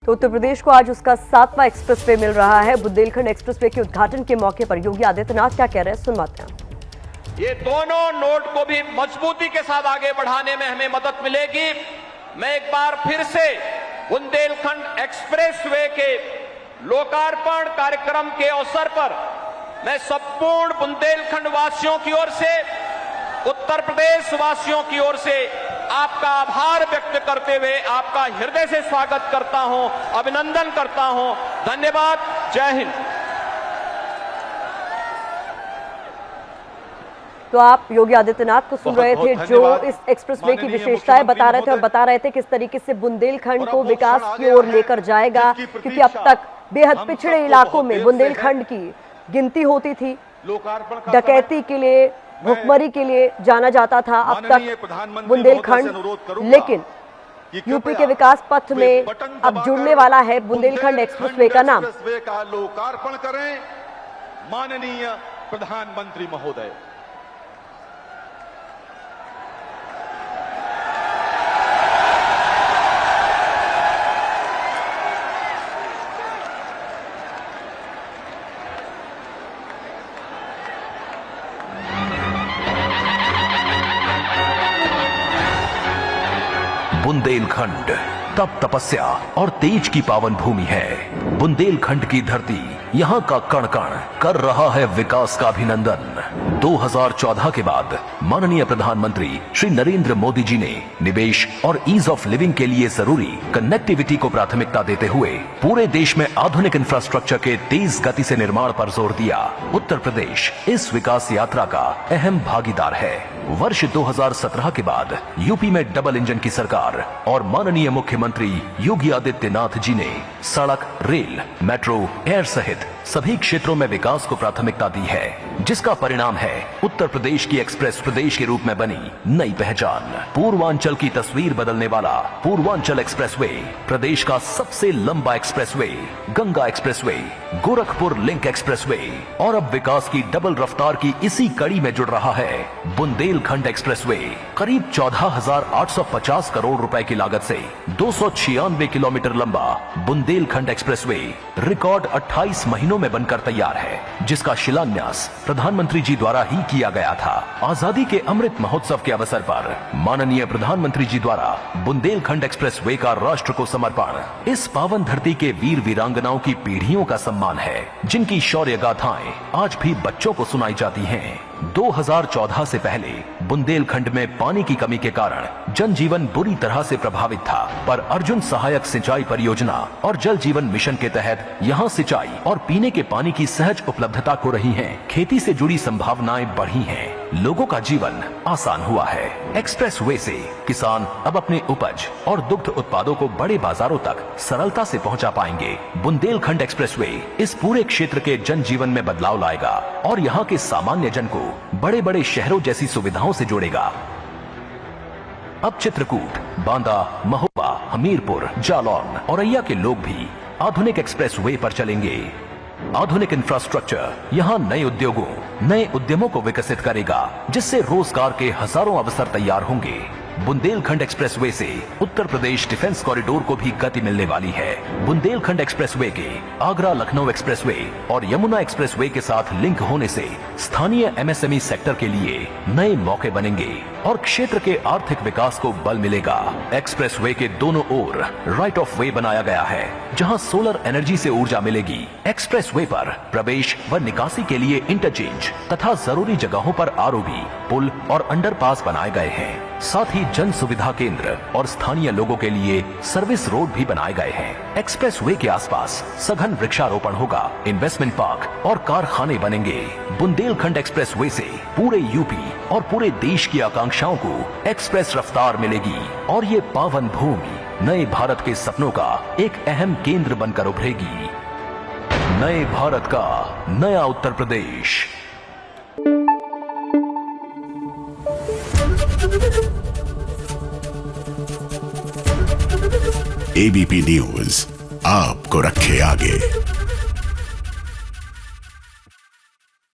तो उत्तर प्रदेश को आज उसका 7वां एक्सप्रेसवे मिल रहा है। बुंदेलखंड एक्सप्रेसवे के उद्घाटन के मौके पर योगी आदित्यनाथ क्या कह रहे हैं, सुनवाते हैं। ये दोनों नोड को भी मजबूती के साथ आगे बढ़ाने में हमें मदद मिलेगी। मैं एक बार फिर से बुंदेलखंड एक्सप्रेसवे के लोकार्पण कार्यक्रम के अवसर पर मैं संपूर्ण बुंदेलखंड वासियों की ओर से, उत्तर प्रदेश वासियों की ओर से आपका आभार व्यक्त करते हुए आपका हृदय से स्वागत करता हूं, अभिनंदन करता हूं। धन्यवाद। जय हिंद। तो आप योगी आदित्यनाथ को सुन रहे थे, जो इस एक्सप्रेसवे की विशेषताएं बता रहे थे और बता रहे थे किस तरीके से बुंदेलखंड को विकास की ओर लेकर जाएगा, क्योंकि अब तक बेहद पिछड़े इलाकों में बुंदेलखंड की गिनती होती थी, डकैती के लिए, भुखमरी के लिए जाना जाता था अब तक बुंदेलखंड, लेकिन यूपी के विकास पथ में अब जुड़ने वाला है बुंदेलखंड एक्सप्रेसवे का नाम। का लोकार्पण करें माननीय प्रधानमंत्री महोदय। बुंदेलखंड तप तपस्या और तेज की पावन भूमि है। बुंदेलखंड की धरती, यहाँ का कण कण कर रहा है विकास का अभिनंदन। 2014 के बाद माननीय प्रधानमंत्री श्री नरेंद्र मोदी जी ने निवेश और ईज ऑफ लिविंग के लिए जरूरी कनेक्टिविटी को प्राथमिकता देते हुए पूरे देश में आधुनिक इंफ्रास्ट्रक्चर के तेज गति से निर्माण पर जोर दिया। उत्तर प्रदेश इस विकास यात्रा का अहम भागीदार है। वर्ष 2017 के बाद यूपी में डबल इंजन की सरकार और माननीय मुख्यमंत्री योगी आदित्यनाथ जी ने सड़क, रेल, मेट्रो, एयर सहित सभी क्षेत्रों में विकास को प्राथमिकता दी है, जिसका परिणाम है उत्तर प्रदेश की एक्सप्रेस प्रदेश के रूप में बनी नई पहचान। पूर्वांचल की तस्वीर बदलने वाला पूर्वांचल एक्सप्रेसवे, प्रदेश का सबसे लंबा expressway, Ganga expressway, Gorakhpur link expressway और अब विकास की डबल रफ्तार की इसी कड़ी में जुड़ रहा है बुंदेलखंड एक्सप्रेसवे। करीब 14,850 करोड़ रुपए की लागत से 296 किलोमीटर लंबा बुंदेलखंड एक्सप्रेसवे रिकॉर्ड 28 महीनों में बनकर तैयार है, जिसका शिलान्यास प्रधानमंत्री जी द्वारा ही किया गया था। आजादी के अमृत महोत्सव के अवसर पर माननीय प्रधानमंत्री जी द्वारा बुंदेलखंड एक्सप्रेसवे का राष्ट्र को समर्पण इस पावन धरती के वीर वीरांगनाओं की पीढ़ियों का सम्मान है, जिनकी शौर्य गाथाएं आज भी बच्चों को सुनाई जाती हैं। 2014 से पहले बुंदेलखंड में पानी की कमी के कारण जनजीवन बुरी तरह से प्रभावित था, पर अर्जुन सहायक सिंचाई परियोजना और जल जीवन मिशन के तहत यहां सिंचाई और पीने के पानी की सहज उपलब्धता हो रही है। खेती से जुड़ी संभावनाएं बढ़ी हैं, लोगों का जीवन आसान हुआ है। एक्सप्रेसवे से किसान अब अपने उपज और दुग्ध उत्पादों को बड़े बाजारों तक सरलता से पहुंचा पाएंगे। बुंदेलखंड एक्सप्रेसवे इस पूरे क्षेत्र के जनजीवन में बदलाव लाएगा और यहाँ के सामान्य जन को बड़े बड़े शहरों जैसी सुविधाओं से जोड़ेगा। अब चित्रकूट, बांदा, महोबा, हमीरपुर, जालौन, औरैया के लोग भी आधुनिक एक्सप्रेसवे पर चलेंगे। आधुनिक इंफ्रास्ट्रक्चर यहाँ नए उद्योगों, नए उद्यमों को विकसित करेगा, जिससे रोजगार के हजारों अवसर तैयार होंगे। बुंदेलखंड एक्सप्रेसवे से उत्तर प्रदेश डिफेंस कॉरिडोर को भी गति मिलने वाली है। बुंदेलखंड एक्सप्रेसवे के आगरा लखनऊ एक्सप्रेसवे और यमुना एक्सप्रेसवे के साथ लिंक होने से स्थानीय एमएसएमई सेक्टर के लिए नए मौके बनेंगे और क्षेत्र के आर्थिक विकास को बल मिलेगा। एक्सप्रेसवे के दोनों ओर राइट ऑफ वे बनाया गया है, जहां सोलर एनर्जी से ऊर्जा मिलेगी। एक्सप्रेसवे पर प्रवेश व निकासी के लिए इंटरचेंज तथा जरूरी जगहों पर आरओबी, पुल और अंडरपास बनाए गए हैं। साथ ही जन सुविधा केंद्र और स्थानीय लोगों के लिए सर्विस रोड भी बनाए गए हैं। एक्सप्रेसवे के आसपास सघन वृक्षारोपण होगा, इन्वेस्टमेंट पार्क और कारखाने बनेंगे। बुंदेलखंड एक्सप्रेसवे से पूरे यूपी और पूरे देश की आकांक्षाओं को एक्सप्रेस रफ्तार मिलेगी और ये पावन भूमि नए भारत के सपनों का एक अहम केंद्र बनकर उभरेगी। नए भारत का नया उत्तर प्रदेश। एबीपी न्यूज आपको रखे आगे।